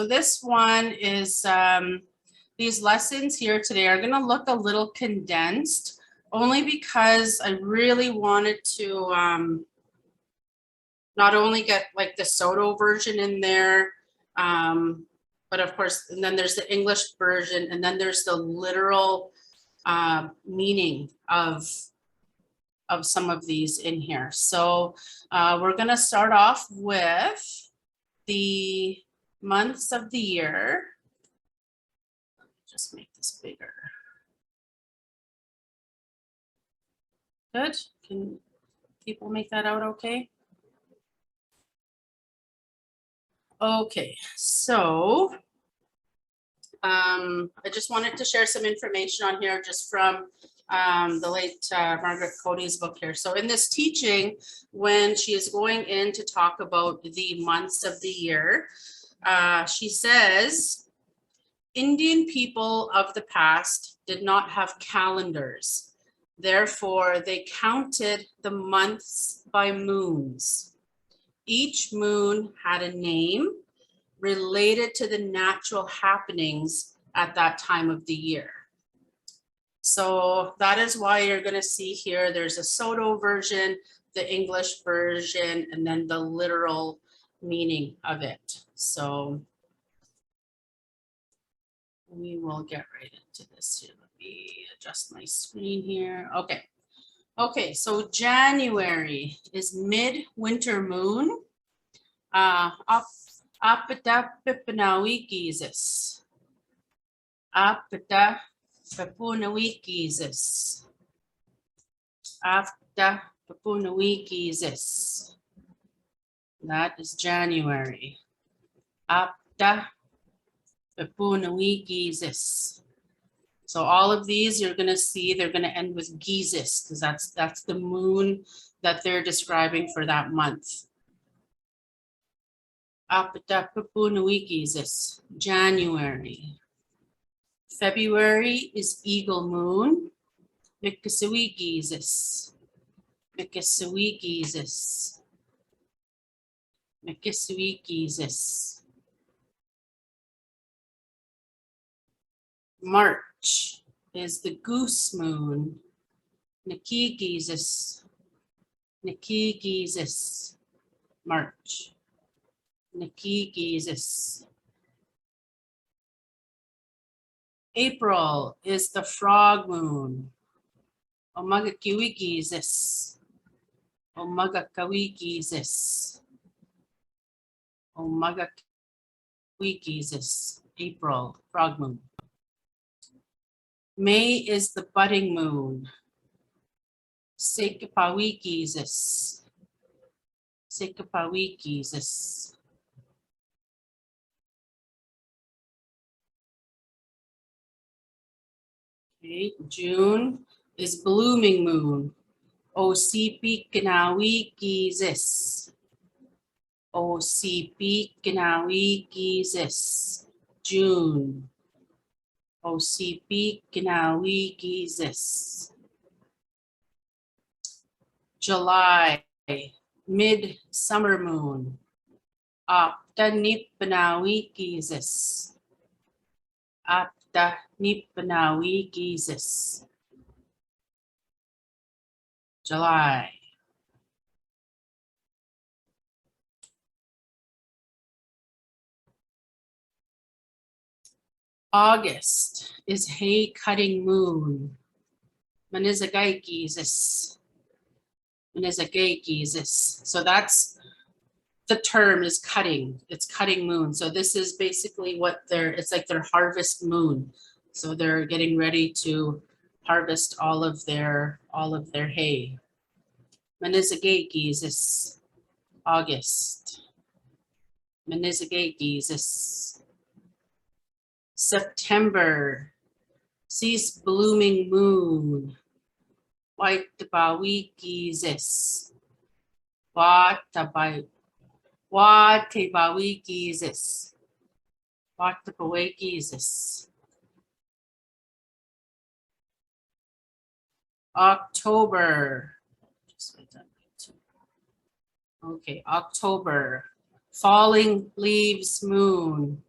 so this one is, these lessons here today are gonna look a little condensed, only because I really wanted to not only get like the Saulteaux version in there, but of course, and then there's the English version, and then there's the literal meaning of some of these in here. So we're gonna start off with the months of the year. Just make this bigger. Good. Can people make that out okay? Okay, so I just wanted to share some information on here just from the late Margaret Cody's book here. So in this teaching, when she is going in to talk about the months of the year, she says, Indian people of the past did not have calendars. Therefore, they counted the months by moons. Each moon had a name related to the natural happenings at that time of the year. So that is why you're going to see here, there's a Saulteaux version, the English version, and then the literal meaning of it. So we will get right into this here. Let me adjust my screen here. Okay. Okay, so January is midwinter moon. Apita Pipinawikizis. Apita Pipinawikizis. Apita Pipinawikizis. That is January. Apita Pipinawikizis. So all of these you're going to see they're going to end with Gizis because that's the moon that they're describing for that month. January. February is eagle moon. Mikasuigizis. Mikasuigizis. Mikasuigizis. March is the goose moon. Nikigizis. Nikigizis. March. Nikigizis. April is the frog moon. Omagakiwigizis. Omagakawigizis. Omagakawigizis. April, frog moon. May is the budding moon. Sekapawigizis. Sekapawigizis. Okay, June is blooming moon. OCP Kinawikizis. OCP Kinawikizis. June. OCP Kinawikizis. July, midsummer moon. Apta Nippanawikizis. Apta Nippanawikizis. July. August is hay cutting moon. Manizagaikizis. Manizagaikizis. So that's the term is cutting. It's cutting moon. So this is basically what it's like their harvest moon. So they're getting ready to harvest all of their hay. Manizagaikizis. August. Manizagaikizis. September sees blooming moon. White bawikizis. Watebawikizis. Watebawikizis. October. Okay, October. Falling leaves moon.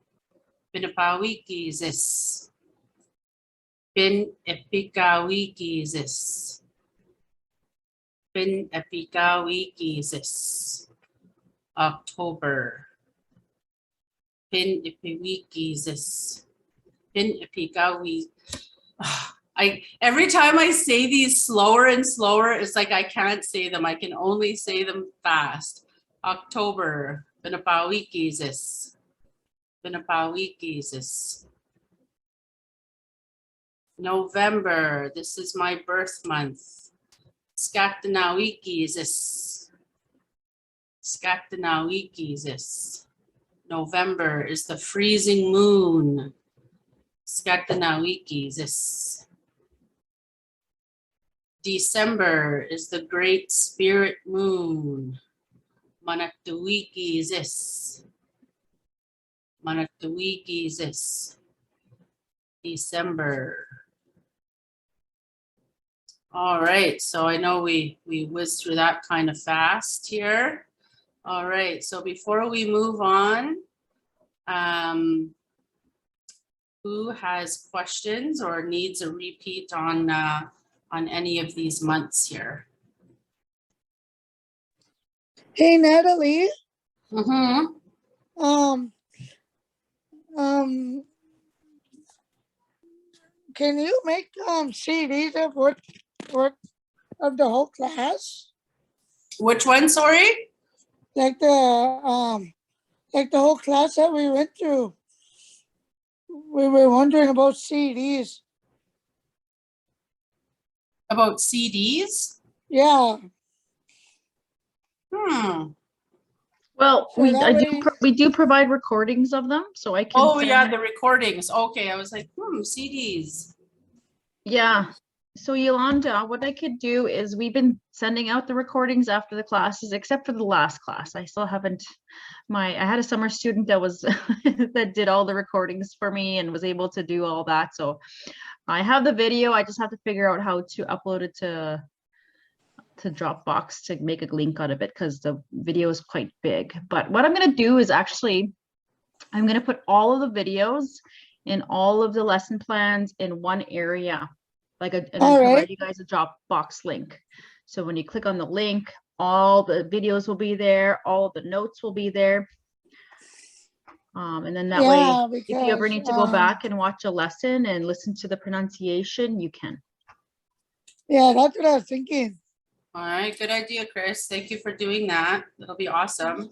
Pinapawikisis. Pinepikawikisis. Pinepikawikisis. October. Pinipiwikisis. Pinepikawi. Every time I say these slower and slower, it's like I can't say them. I can only say them fast. October. Pinapawikisis. Pinapawikisis. November. This is my birth month. Skaktanawikisis. Skaktanawikisis. November is the freezing moon. Skaktanawikisis. December is the great spirit moon. Manaktawikisis. Manaktawikisis. December. All right, so I know we whizzed through that kind of fast here. All right, so before we move on, who has questions or needs a repeat on any of these months here? Hey, Natalie. Mm-hmm. Can you make CDs of what of the whole class? Which one, sorry? Like the whole class that we went through. We were wondering about CDs. About CDs? Yeah. Well, So that way- we do provide recordings of them, so I can. Oh yeah, the recordings. Okay, I was like, CDs. Yeah. So Yolanda, what I could do is we've been sending out the recordings after the classes, except for the last class. I still haven't. I had a summer student that was that did all the recordings for me and was able to do all that. So I have the video. I just have to figure out how to upload it to Dropbox to make a link out of it because the video is quite big. But what I'm going to do is actually, I'm going to put all of the videos and all of the lesson plans in one area, and then provide you guys a Dropbox link. So when you click on the link, all the videos will be there, all of the notes will be there. And then that way, if you ever need to go back and watch a lesson and listen to the pronunciation, you can. Yeah, that's what I was thinking. All right, good idea, Chris. Thank you for doing that. That'll be awesome.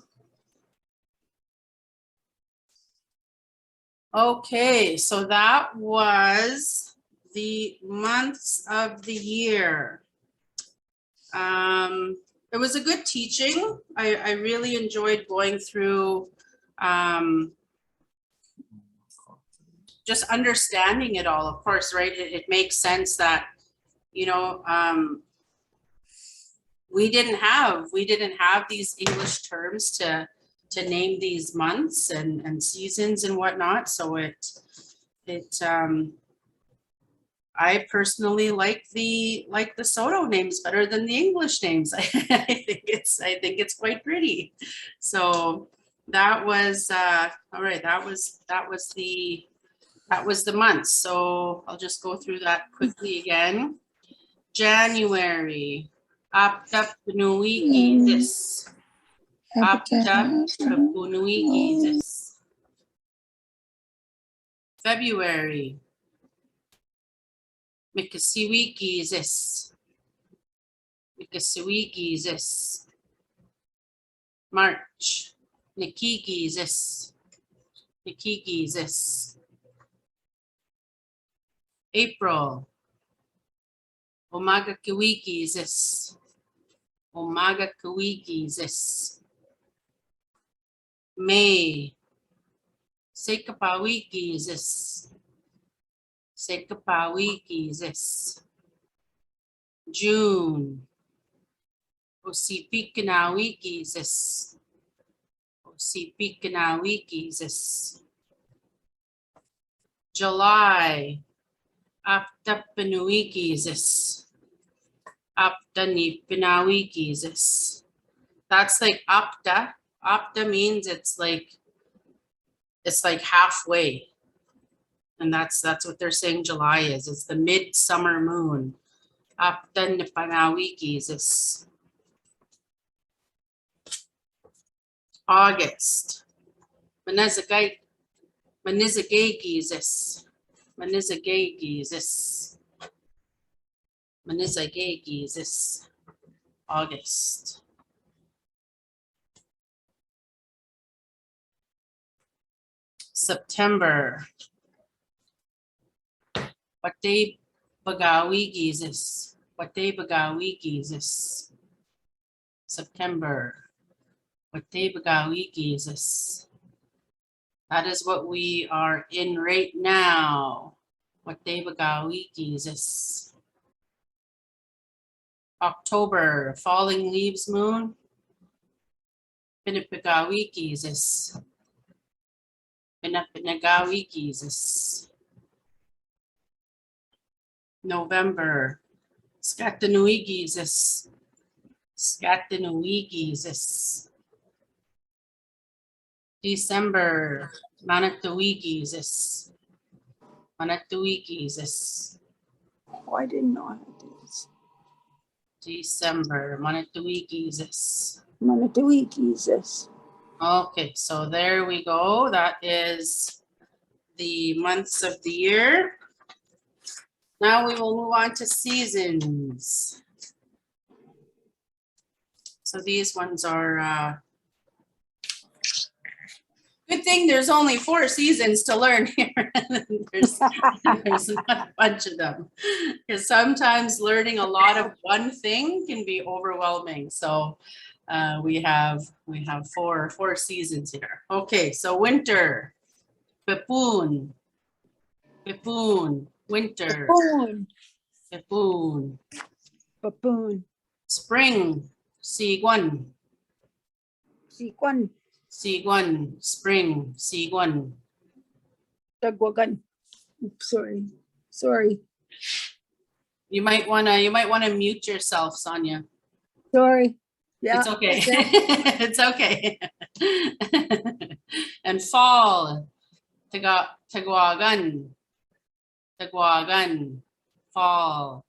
Okay, so that was the months of the year. It was a good teaching. I really enjoyed going through just understanding it all, of course, right? It makes sense that, you know, we didn't have these English terms to name these months and seasons and whatnot. So I personally like the Saulteaux names better than the English names. I think it's quite pretty. So that was all right. That was the month. So I'll just go through that quickly again. January. Aptapunuikisis. Aptapunuikisis. February. Mikasiwikisis. Mikasiwikisis. March. Nikikisis. Nikikisis. April. Omagakiwikisis. Omagakiwikisis. May. Sekapawikisis. Sekapawikisis. June. Osipikanawikisis. Osipikanawikisis. July. Aptapanuikisis. Aptanipinawikisis. That's like apta. Apta means it's like halfway. And that's what they're saying July is. It's the midsummer moon. Aptan ni Panawikis is August. Manizagay Manizagagis is Manizagagis is August. September. Patay Bagawigis is Patay Bagawigis is September. Patay Bagawigis is. That is what we are in right now. Patay Bagawigis is. October, falling leaves moon. Pinapagawikis is. Pinapagawikis is. November, Scatanuigis is. Scatanuigis is. December, Manatuigis is. Manatuigis is. Oh, I didn't know I had these. December, Manatuigis is. Manatuigis. Okay, so there we go. That is the months of the year. Now we will move on to seasons. So these ones are, good thing there's only 4 seasons to learn here. there's not a bunch of them. Because sometimes learning a lot of one thing can be overwhelming. So we have 4 seasons here. Okay, so winter, Pepun, winter, Baboon. Pepun. Baboon. Spring, Siguan, Sikwan. spring, Siguan. Dagwagan. Oops, sorry. You might wanna mute yourself, Sonia. Sorry. Yeah. It's okay. Okay. It's okay. And fall, Taguagan, fall,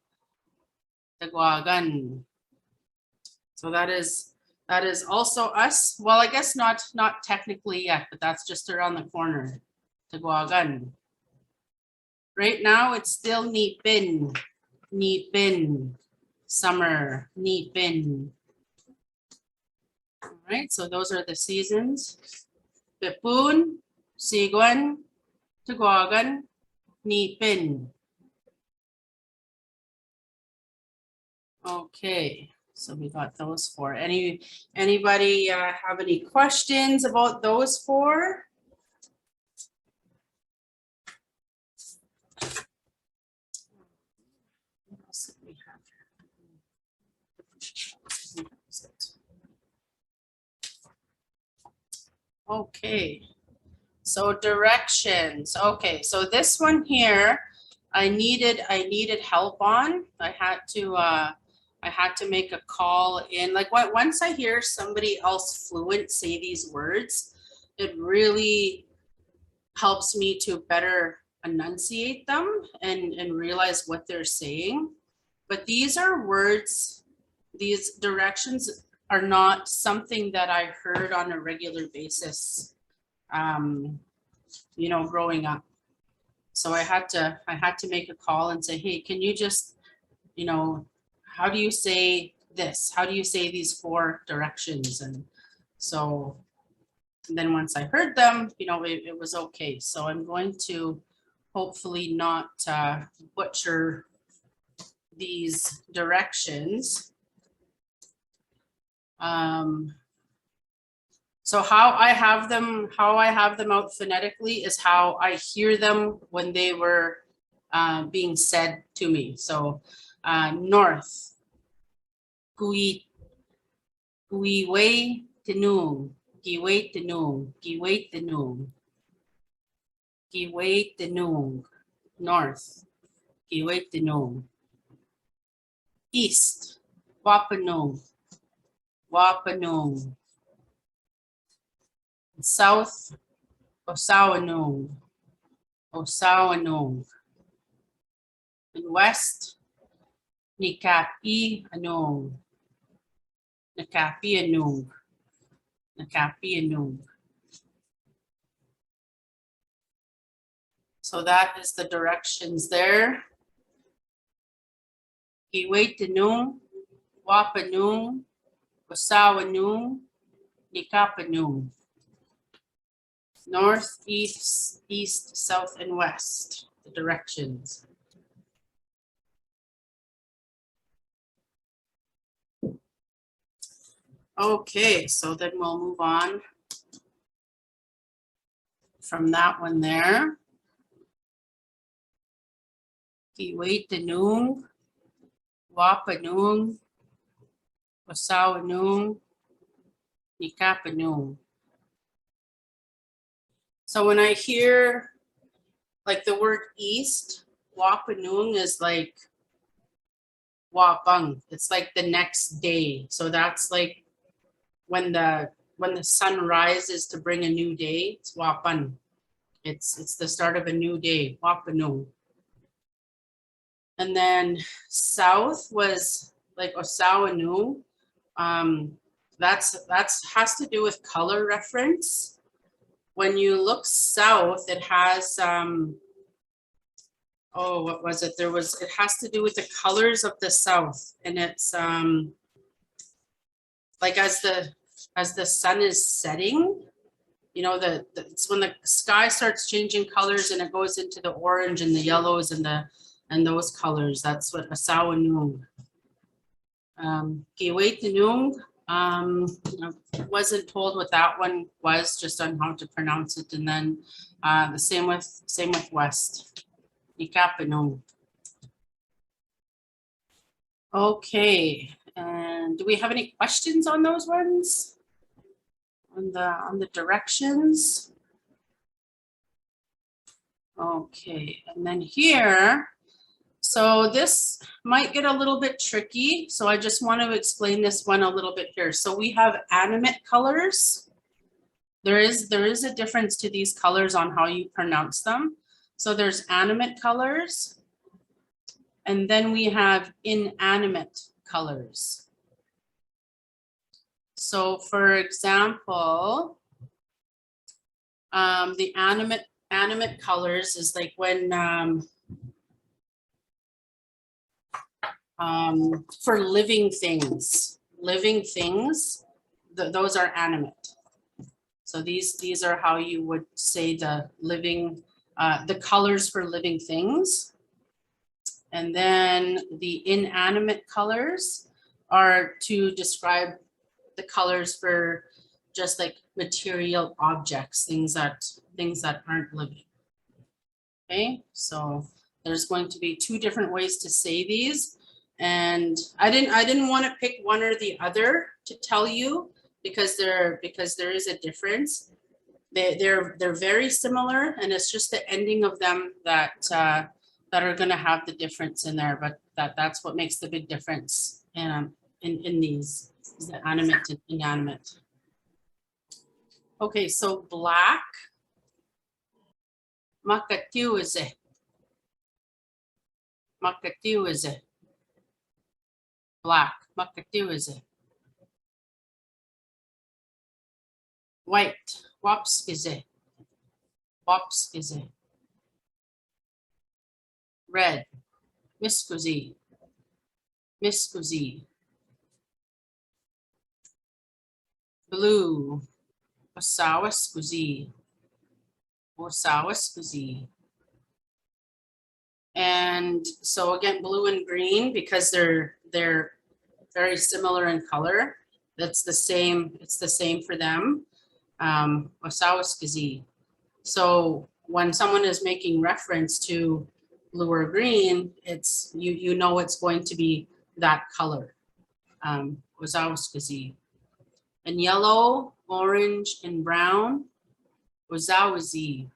Taguagan. So that is also us. Well, I guess not technically yet, but that's just around the corner. Taguagan. Right now it's still Nipin, summer, Nipin. All right, so those are the seasons. Pepun, Siguan, Taguagan, Nipin. Okay, so we got those 4. Anybody have any questions about those 4? What else did we have? Okay, so directions. Okay, so this one here, I needed help on. I had to make a call in. Like once I hear somebody else fluent say these words, it really helps me to better enunciate them and realize what they're saying. But these are words, these directions are not something that I heard on a regular basis, you know, growing up. So I had to make a call and say, hey, can you just, you know, how do you say this? How do you say these 4 directions? And so, and then once I heard them, you know, it was okay. So I'm going to hopefully not butcher these directions. So how I have them out phonetically is how I hear them when they were being said to me. So north, Gui Wei Tenung, Giwei Tenung, Giwei Tenung, Giwei Tenung, north, Giwei Tenung. East, Wapanung, Wapanung. South, Osawanung, Osawanong. In west, Nikapi Anong. Nakapi Anong. Nakapi Anong. So that is the directions there. Iwaitanong, Wapanong, Osawanong, Nikapanong. North, east, east, south, and west, the directions. Okay, so then we'll move on from that one there. Iwaitanong, Wapanong, Osawanong, Nikapanong. So when I hear like the word east, Wapanong is like Wapang. It's like the next day. So that's like when the sun rises to bring a new day. It's Wapan. It's the start of a new day. Wapanong. And then south was like Osawanong. That's has to do with color reference. When you look south, it has oh, what was it? It has to do with the colors of the south, and it's like as the sun is setting, you know, it's when the sky starts changing colors and it goes into the orange and the yellows and those colors. That's what Asawanung. Giwaitanung, I wasn't told what that one was, just on how to pronounce it, and then the same with west. Ikapanung. Okay, and do we have any questions on those ones? On the directions? Okay, and then here, so this might get a little bit tricky, so I just want to explain this one a little bit here. So we have animate colors. There is a difference to these colors on how you pronounce them. So there's animate colors, and then we have inanimate colors. So for example, the animate colors is like when for living things, those are animate. So these are how you would say the living, the colors for living things. And then the inanimate colors are to describe the colors for just like material objects, things that aren't living. Okay, so there's going to be two different ways to say these. And I didn't want to pick one or the other to tell you because there is a difference. They're very similar, and it's just the ending of them that are going to have the difference in there. But that's what makes the big difference in these, is the animate and inanimate. Okay, so black. Makatiuze. Makatiuze. Black. Makatiuze. White. Wapskize. Wapskize. Red. Miskuzi. Miskuzi. Blue. Osawaskuzi. Osawaskuzi. And so again, blue and green, because they're very similar in color. It's the same for them. Osawaskuzi. So when someone is making reference to blue or green, it's you know it's going to be that color. Osawaskuzi. And yellow, orange, and brown, Osawazi.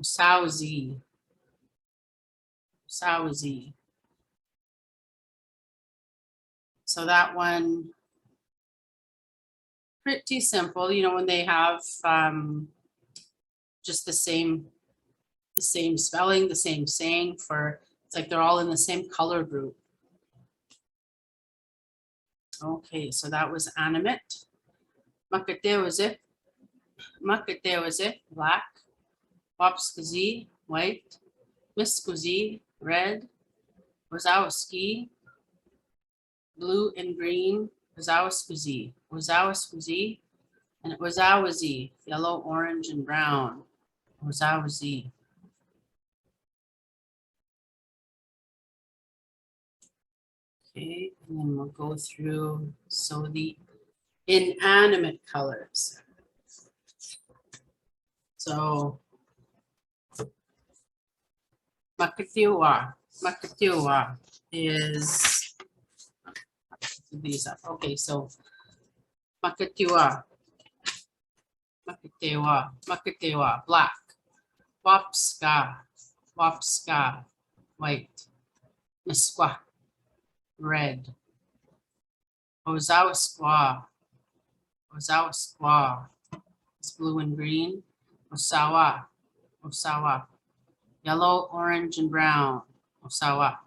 Osawazi. Osawazi. So that one, pretty simple, you know, when they have just the same the same spelling, the same saying for, it's like they're all in the same color group. Okay, so that was animate. Makate was it? Makate was it? Black. Wapskazi, white. Miskuzi, red. Wazowski, blue and green. Wazowski, Wazowski, and it was Wazawazi, yellow, orange, and brown. Wazawazi. Okay, and then we'll go through, so the inanimate colors. So, Makatiwa is, these up. Okay, so Makatiwa, black. Wapska, white. Mesqua, red. Ozawa, it's blue and green. Osawa, yellow, orange, and brown. Osawa.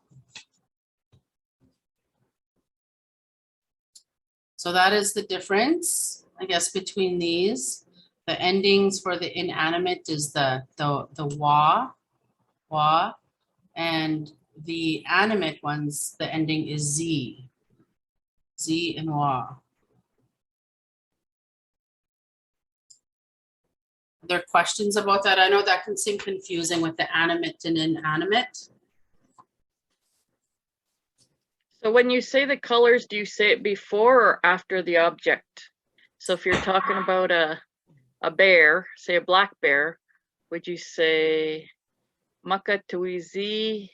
So that is the difference, I guess, between these. The endings for the inanimate is the wa, and the animate ones, the ending is z and wa. Are there questions about that? I know that can seem confusing with the animate and inanimate. So when you say the colors, do you say it before or after the object? So if you're talking about a bear, say a black bear, would you say Makatuizi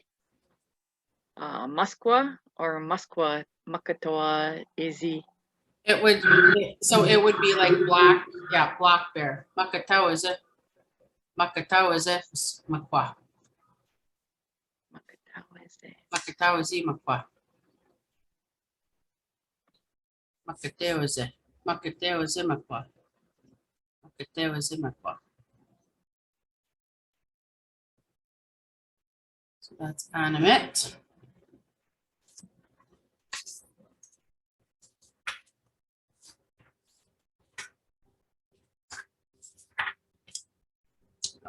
Musqua or Musqua Makatawa Izi? It would, so it would be like black, yeah, black bear. Makatao is it? Makatao is it? Makwa. Makatao is it? Makwa. Makateo is it? Makateo is it? Makwa. Makateo is it? Makwa. So that's animate.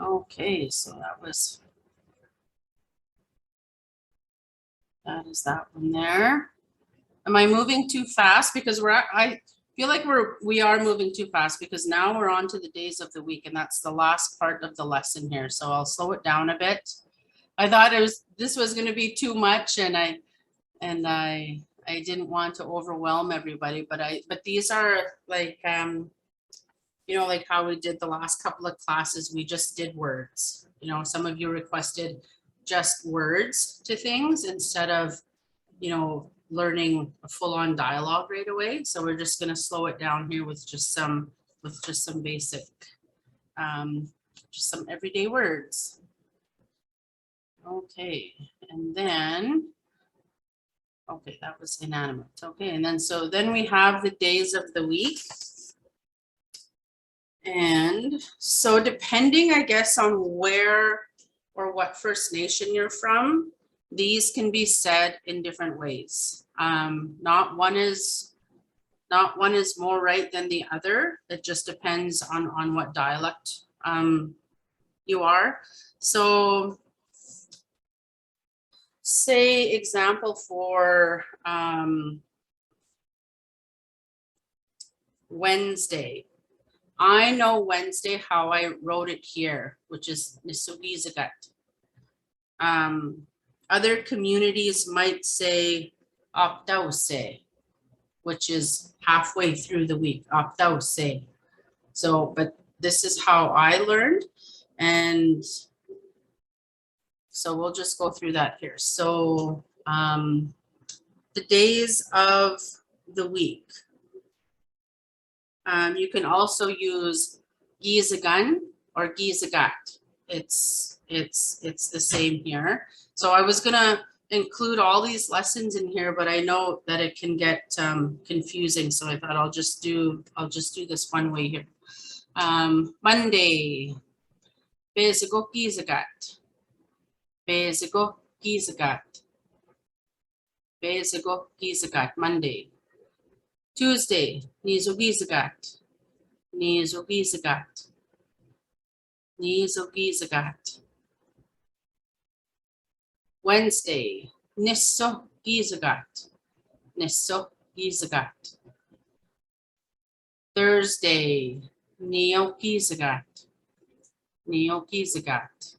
Okay, so that is that one there. Am I moving too fast? Because I feel like we are moving too fast, because now we're on to the days of the week, and that's the last part of the lesson here. So I'll slow it down a bit. I thought this was going to be too much, and I didn't want to overwhelm everybody, but these are like you know, like how we did the last couple of classes, we just did words. You know, some of you requested just words to things instead of, you know, learning a full-on dialogue right away. So we're just going to slow it down here with just some basic, just some everyday words. Okay, and then, okay, that was inanimate. Okay, and then we have the days of the week. And so depending, I guess, on where or what First Nation you're from, these can be said in different ways. Not one is more right than the other. It just depends on what dialect you are. So say example for Wednesday. I know Wednesday how I wrote it here, which is Nisugizagat. Other communities might say Optause, which is halfway through the week, Optause. So, but this is how I learned. And so we'll just go through that here. So the days of the week. You can also use Gizagan or Gizagat. It's the same here. So I was gonna include all these lessons in here, but I know that it can get confusing. So I thought I'll just do this one way here. Monday, Bezigo gizagat. Bezigo gizagat. Bezigo gizagat, Monday. Tuesday, nizo gizagat. Nizo gizagat. Nizo gizagat. Wednesday, nisso gizagat. Nisso gizagat. Thursday, neo gizagat. Neo gizagat.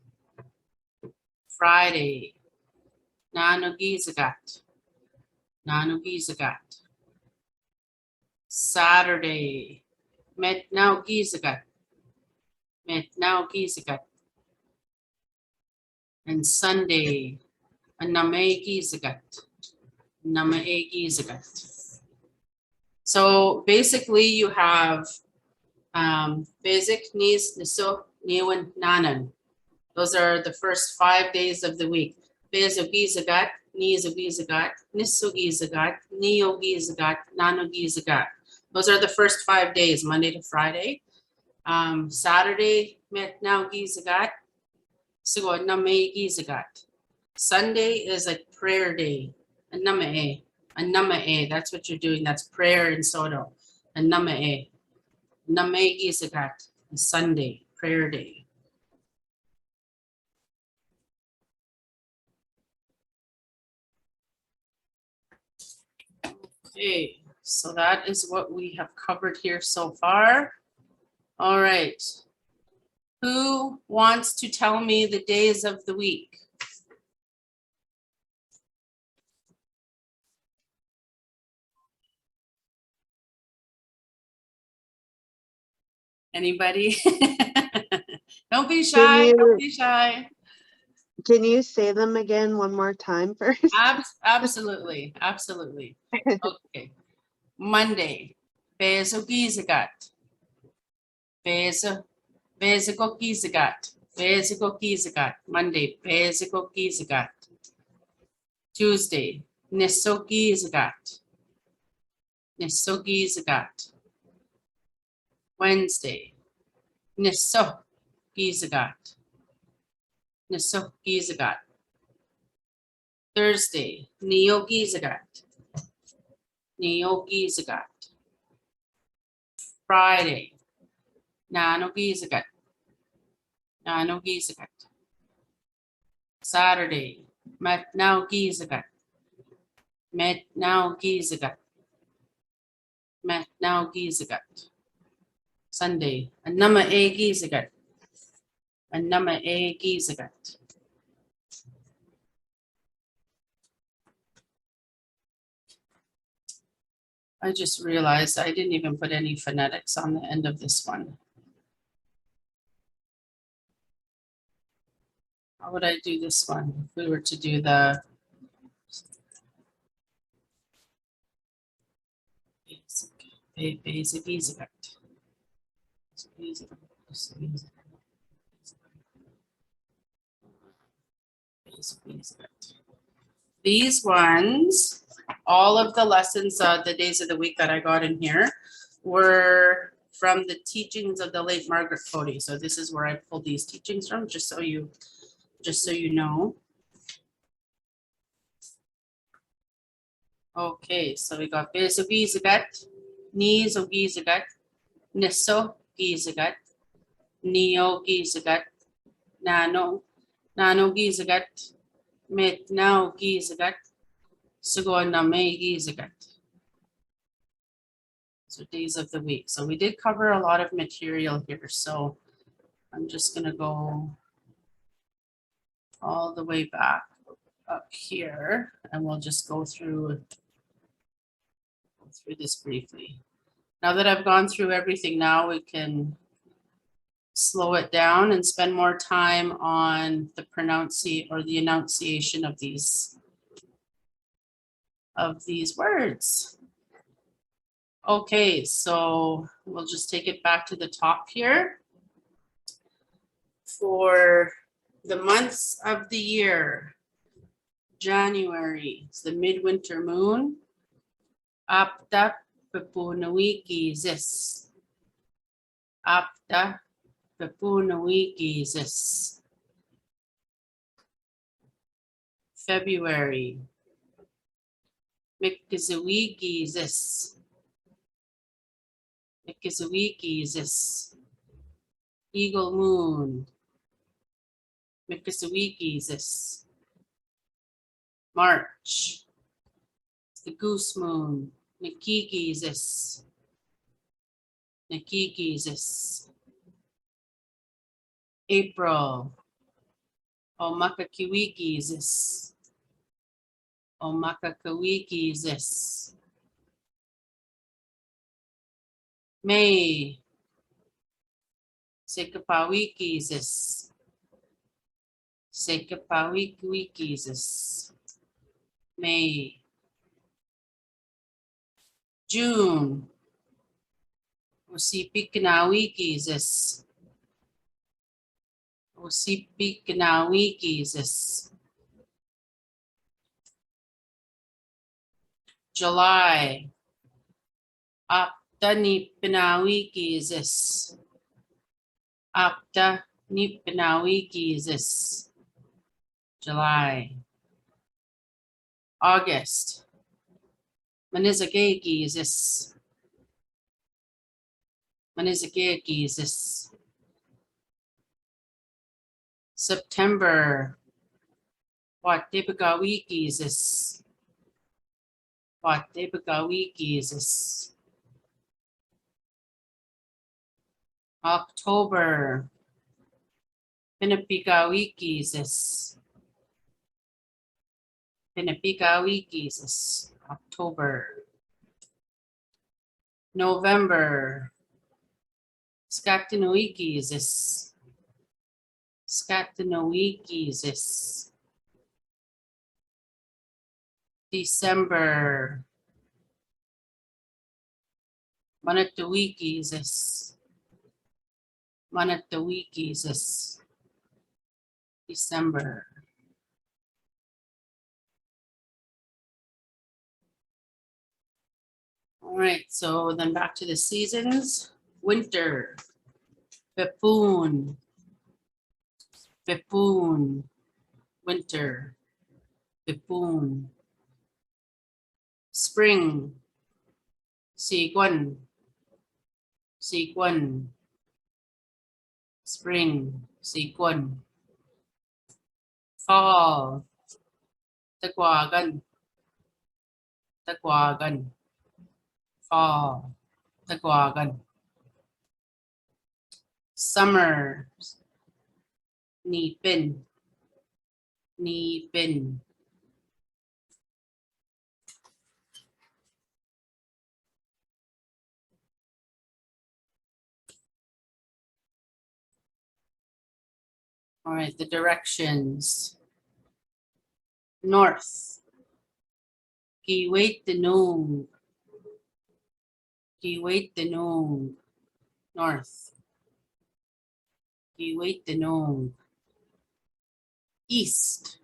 Friday, nano gizagat. Nano gizagat. Saturday, met now gizagat. Met now gizagat. And Sunday, aname gizagat. Name gizagat. So basically you have basic, nis, niso, niwan, nanan. Those are the first 5 days of the week. Bezo gizagat, nizo gizagat, niso gizagat, neo gizagat, nano gizagat. Those are the first 5 days, Monday to Friday. Saturday, met now gizagat, sigo name gizagat. Sunday is a prayer day, a namae, that's what you're doing, that's prayer in Soto, a namae gizagat, Sunday, prayer day. Okay, so that is what we have covered here so far. All right. Who wants to tell me the days of the week? Anybody? Don't be shy, don't be shy. Can you say them again one more time first? Absolutely, absolutely. Okay. Monday, Bezo gizagat. Bezo gizagat. Bezo gizagat. Monday, Bezo gizagat. Tuesday, Niso gizagat. Niso gizagat. Wednesday, Niso gizagat. Niso gizagat. Thursday, Neo gizagat. Neo gizagat. Friday, Nano gizagat. Nano gizagat. Saturday, Met now gizagat. Met now gizagat. Met now gizagat. Sunday, Anama e gizagat. Anama e gizagat. I just realized I didn't even put any phonetics on the end of this one. How would I do this one if we were to do the basic gizagat? These ones, all of the lessons, the days of the week that I got in here were from the teachings of the late Margaret Cody. So this is where I pulled these teachings from, just so you know. Okay, so we got beso gizagat, nizo gizagat, niso gizagat, neo gizagat, nano gizagat, met now gizagat, sugo name gizagat. So days of the week. So we did cover a lot of material here. So I'm just gonna go all the way back up here and we'll just go through this briefly. Now that I've gone through everything, now we can slow it down and spend more time on the pronunciation or the enunciation of these words. Okay, so we'll just take it back to the top here. For the months of the year, January is the midwinter moon. Apta Pepunawiki zis. Apta Pepunawikisis. February. Mikizawikisis. Mikizawikisis. Eagle moon. Mikizawikisis. March. The goose moon. Nikikisis. Nikikisis. April. Omakakiwikisis. Omakakiwikisis. May. Sekapawikisis. Sekapawikisis. May. June. Osipikinawikisis. Osipikinawikisis. July. Aptanipinawikisis. Aptanipinawikisis. July. August. Manizagakisis. Manizagakisis. September. Watipagawikisis. Watipagawikisis. October. Pinapikawikisis. Pinapikawikisis. October. November. Skatinoikisis. Skatinoikisis. December. Manatawikisis. Manatawikisis. December. All right, so then back to the seasons. Winter. Pepoon. Pepoon. Winter. Pepoon. Spring. Siguan. Siguan. Spring. Siguan. Fall. Tagwagan. Tagwagan. Fall. Tagwagan. Summer. Nipin. Nipin. All right, the directions. North. Kiwaitanong. Kiwaitanong. North. Kiwaitanong. East.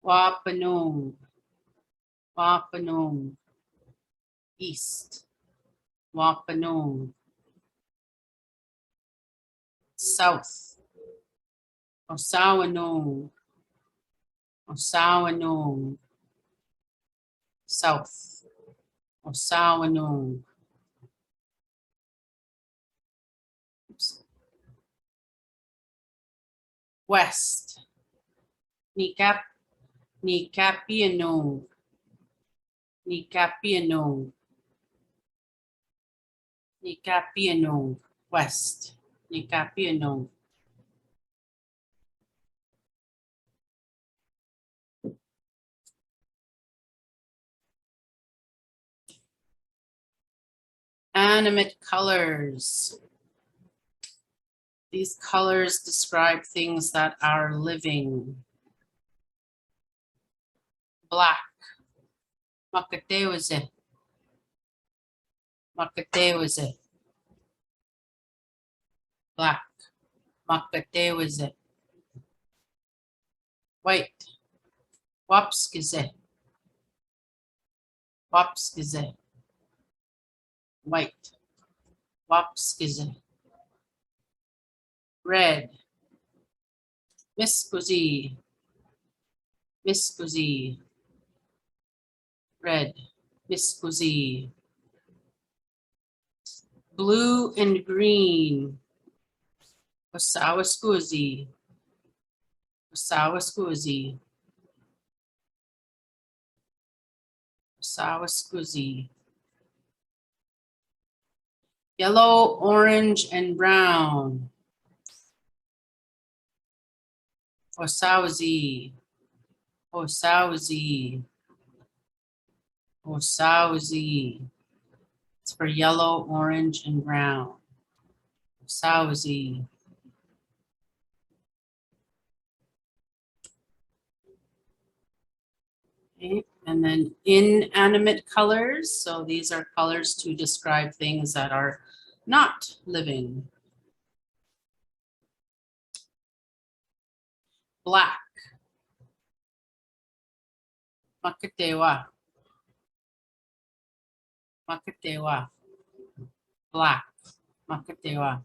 Wapanong. Wapanong. East. Wapanong. South. Osawanong. Osawanong. South. Osawanong. Oops. West. Nikapianong. Nikapianong. Nikapianong. West. Nikapianong. Animate colors. These colors describe things that are living. Black. Makatewase. Makatewase. Black. Makatewase. White. Wapskize. Wapskize. White. Wapskize. red. Miss Scusi, Miss Scusi, red. Miss Scusi. Blue and green. Osawa Scusi, Osawa Scusi, Osawa Scusi. Yellow, orange, and brown. Osawzi, Osawzi, Osawzi. It's for yellow, orange, and brown. Osawzi. Okay, and then inanimate colors. So these are colors to describe things that are not living. Black. Makatewa. Makatewa. Black. Makatewa.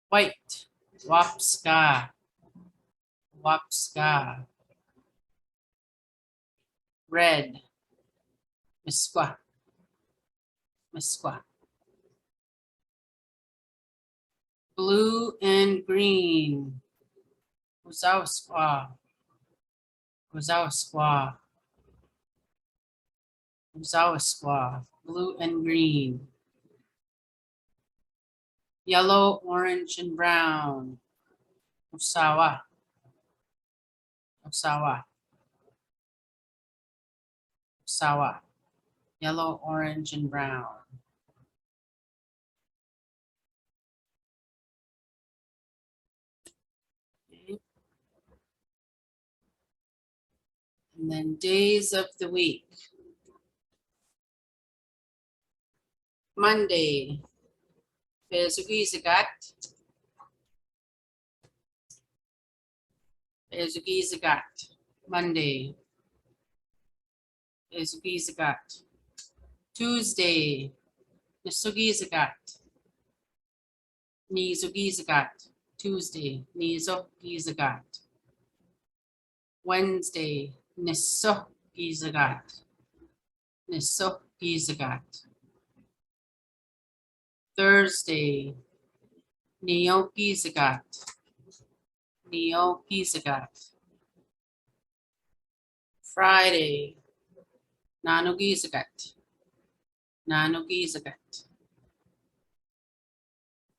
White. Wapska. Wapska. Red. Miskwa. Miskwa. Blue and green. Uzauskwa. Uzauskwa. Uzauskwa. Blue and green. Yellow, orange, and brown. Usawa. Usawa. Usawa. Yellow, orange, and brown. Okay. And then days of the week. Monday. Bezugizagat. Bezugizagat. Monday. Bezugizagat. Tuesday. Nisugizagat. Nizugizagat. Tuesday. Nizogizagat. Wednesday. Nisogizagat. Nisogizagat. Thursday. Neogizagat. Neogizagat. Friday. Nanogizagat. Nanogizagat.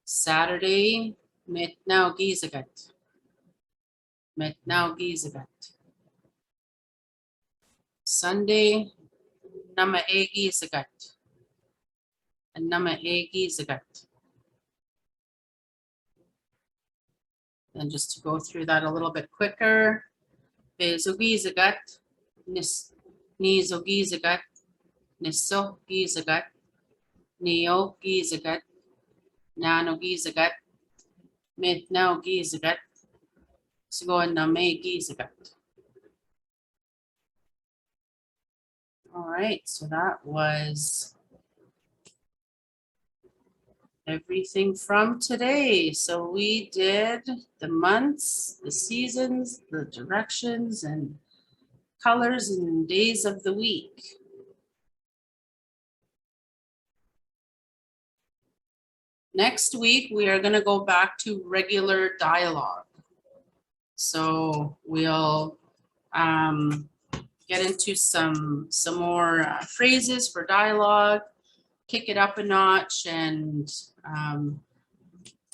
Saturday. Metnaugizagat. Metnaugizagat. Sunday. Namaegizagat. And Namaegizagat. And just to go through that a little bit quicker. Bezugizagat. Nizogizagat. Nisogizagat. Neogizagat. Nanogizagat. Metnaugizagat. Sigo Namegizagat. All right, so that was everything from today. So we did the months, the seasons, the directions, and colors and days of the week. Next week, we are going to go back to regular dialogue. So we'll get into some more phrases for dialogue, kick it up a notch, and I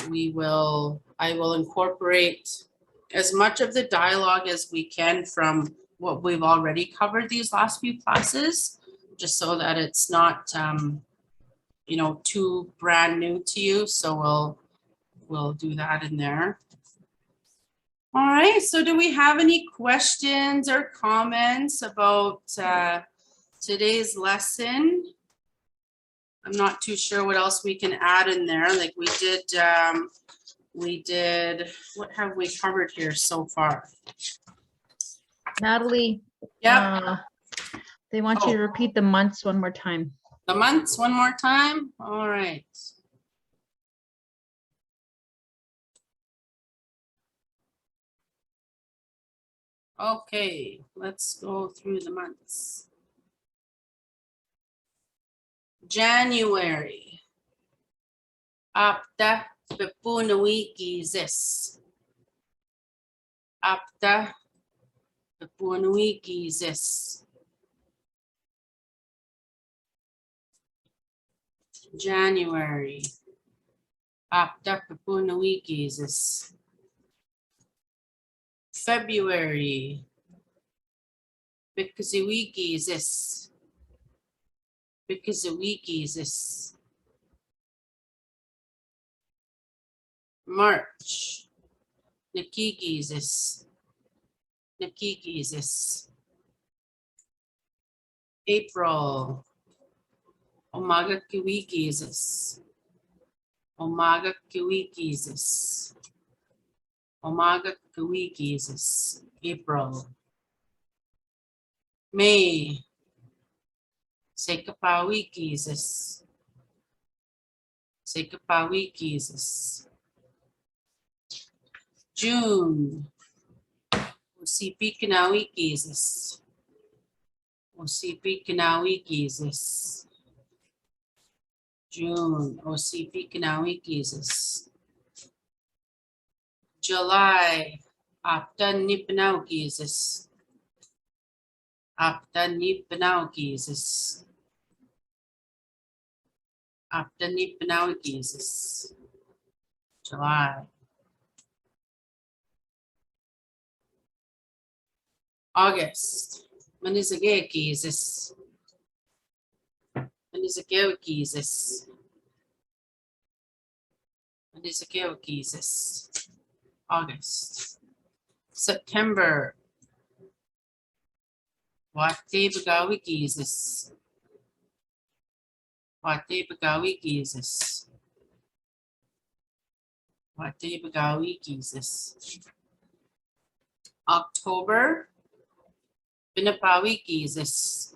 will incorporate as much of the dialogue as we can from what we've already covered these last few classes, just so that it's not you know, too brand new to you. So we'll do that in there. All right, so do we have any questions or comments about today's lesson? I'm not too sure what else we can add in there. Like we did, what have we covered here so far? Natalie, Yep, they want you to repeat the months one more time. the months one more time. All right. Okay, let's go through the months. January. Apta pepunuikizis. Apta pepunuikizis. January. Apta pepunuikizis. February. Bikaziwikizis. Bikaziwikizis. March. Nikikizis. Nikikizis. April. Omaga kiwikizis. Omaga kiwikizis. Omaga kiwikizis. April. May. Sekapawikizis. Sekapawikizis. June. Usipikinawikisis. Usipikinawikisis. June. Usipikinawikisis. July. Aptanipinaukisis. Aptanipinaukisis. Aptanipinaukisis. July. August. Manizagekizis. Manizagekizis. Manizagekizis. August. September. Watebagawikizis. Watebagawikizis. Watebagawikizis. October. Pinapawikizis.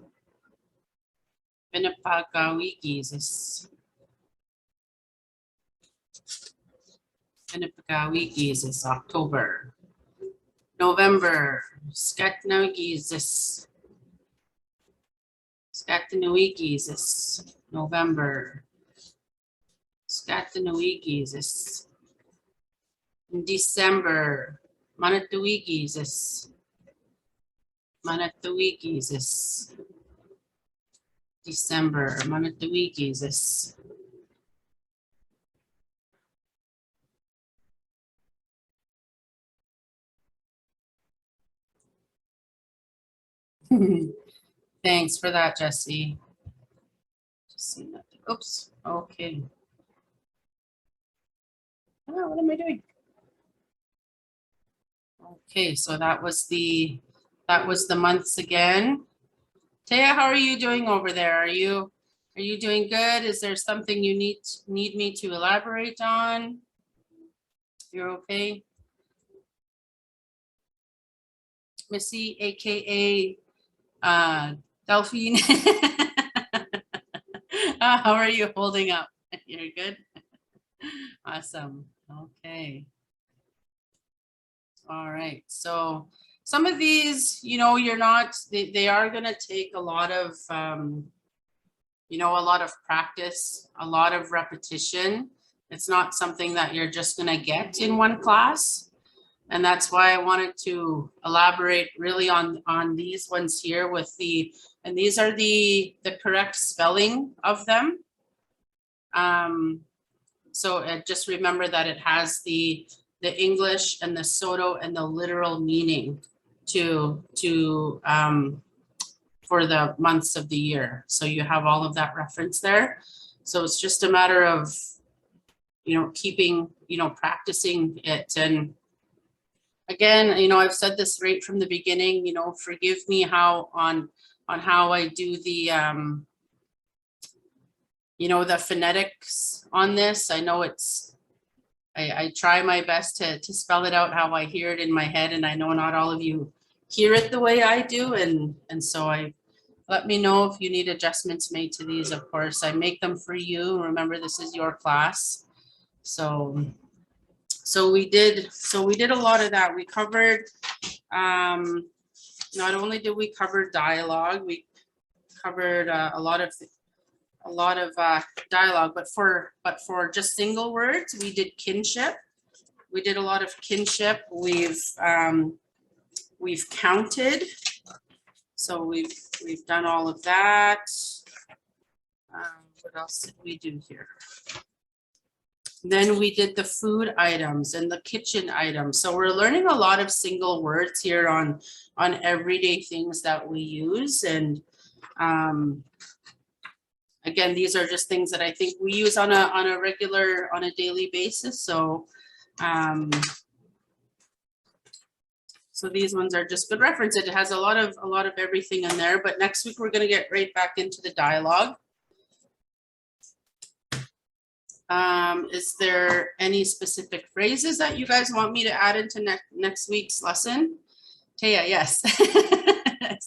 Pinapagawikizis. Pinapagawikizis. October. November. Skatnawikizis. Skatnawikizis. November. Skatnawikizis. December. Manatuikizis. Manatuikizis. December. Manatuikizis. Thanks for that, Jesse. Just see that. Oops. Okay. Oh, what am I doing? Okay, so that was the months again. Taya, how are you doing over there? Are you doing good? Is there something you need me to elaborate on? You're okay? Missy, aka Delphine. How are you holding up? You're good? Awesome. Okay. All right. So some of these, you're not, they are going to take a lot of, a lot of practice, a lot of repetition. It's not something that you're just going to get in one class. And that's why I wanted to elaborate really on these ones here and these are the correct spelling of them. So just remember that it has the English and the Saulteaux and the literal meaning for the months of the year. So you have all of that reference there. So it's just a matter of, keeping, practicing it. And again, I've said this right from the beginning, forgive me on how I do the, the phonetics on this. I know I try my best to spell it out how I hear it in my head, and I know not all of you hear it the way I do, and so let me know if you need adjustments made to these. Of course, I make them for you. Remember, this is your class. So we did a lot of that. We covered Not only did we cover dialogue, we covered a lot of dialogue, but for just single words, we did kinship. We did a lot of kinship. We've counted. So we've done all of that. What else did we do here? Then we did the food items and the kitchen items. So we're learning a lot of single words here on everyday things that we use. And again, these are just things that I think we use on a daily basis. So so these ones are just good reference. It has a lot of everything in there. But next week we're going to get right back into the dialogue. Is there any specific phrases that you guys want me to add into next week's lesson? Taya, yes. I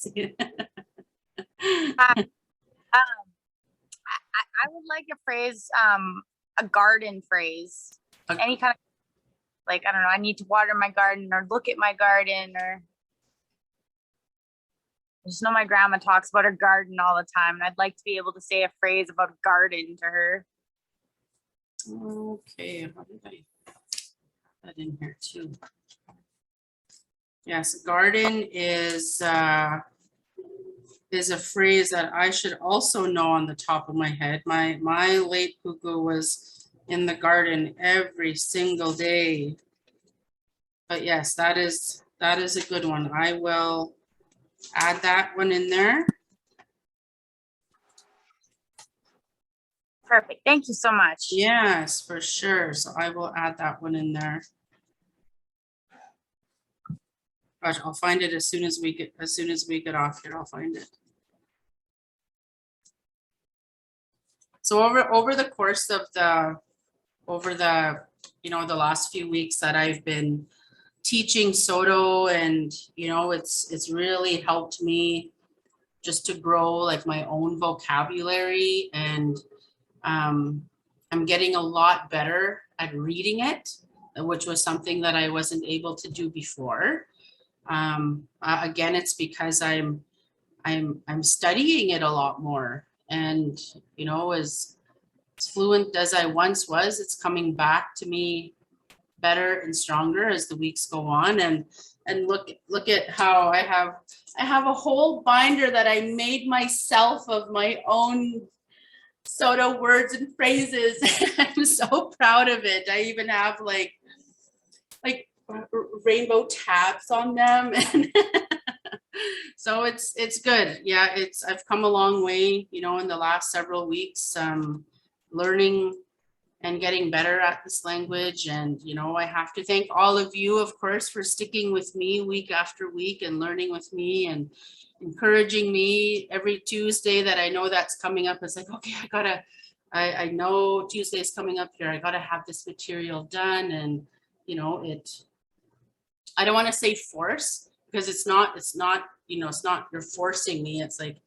would like a phrase, a garden phrase, any kind of, like, I don't know, I need to water my garden, or look at my garden, or I just know my grandma talks about her garden all the time, and I'd like to be able to say a phrase about a garden to her. Okay, how did I put that in here too? Yes, garden is a phrase that I should also know on the top of my head. My late cuckoo was in the garden every single day. But yes, that is a good one. I will add that one in there. Perfect. Thank you so much. Yes, for sure. So I will add that one in there. Gosh, I'll find it as soon as we get off here. I'll find it. So over the course of the last few weeks that I've been teaching Saulteaux, and it's really helped me just to grow like my own vocabulary, and I'm getting a lot better at reading it, which was something that I wasn't able to do before. Again, it's because I'm studying it a lot more, and as fluent as I once was, it's coming back to me better and stronger as the weeks go on. And look at how I have a whole binder that I made myself of my own Saulteaux words and phrases. I'm so proud of it. I even have like rainbow tabs on them. And so it's good. Yeah, I've come a long way, in the last several weeks, learning and getting better at this language. And I have to thank all of you, of course, for sticking with me week after week and learning with me and encouraging me every Tuesday that I know that's coming up. It's like, okay, I know Tuesday is coming up here. I gotta have this material done. And I don't want to say force, because it's not you're forcing me. It's like,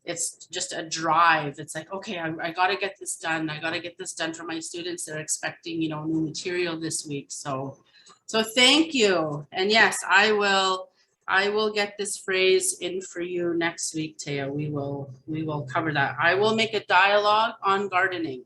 it's just a drive. It's like, okay, I gotta get this done. I gotta get this done for my students. They're expecting, new material this week. So thank you. And yes, I will get this phrase in for you next week, Taya. We will cover that. I will make a dialogue on gardening.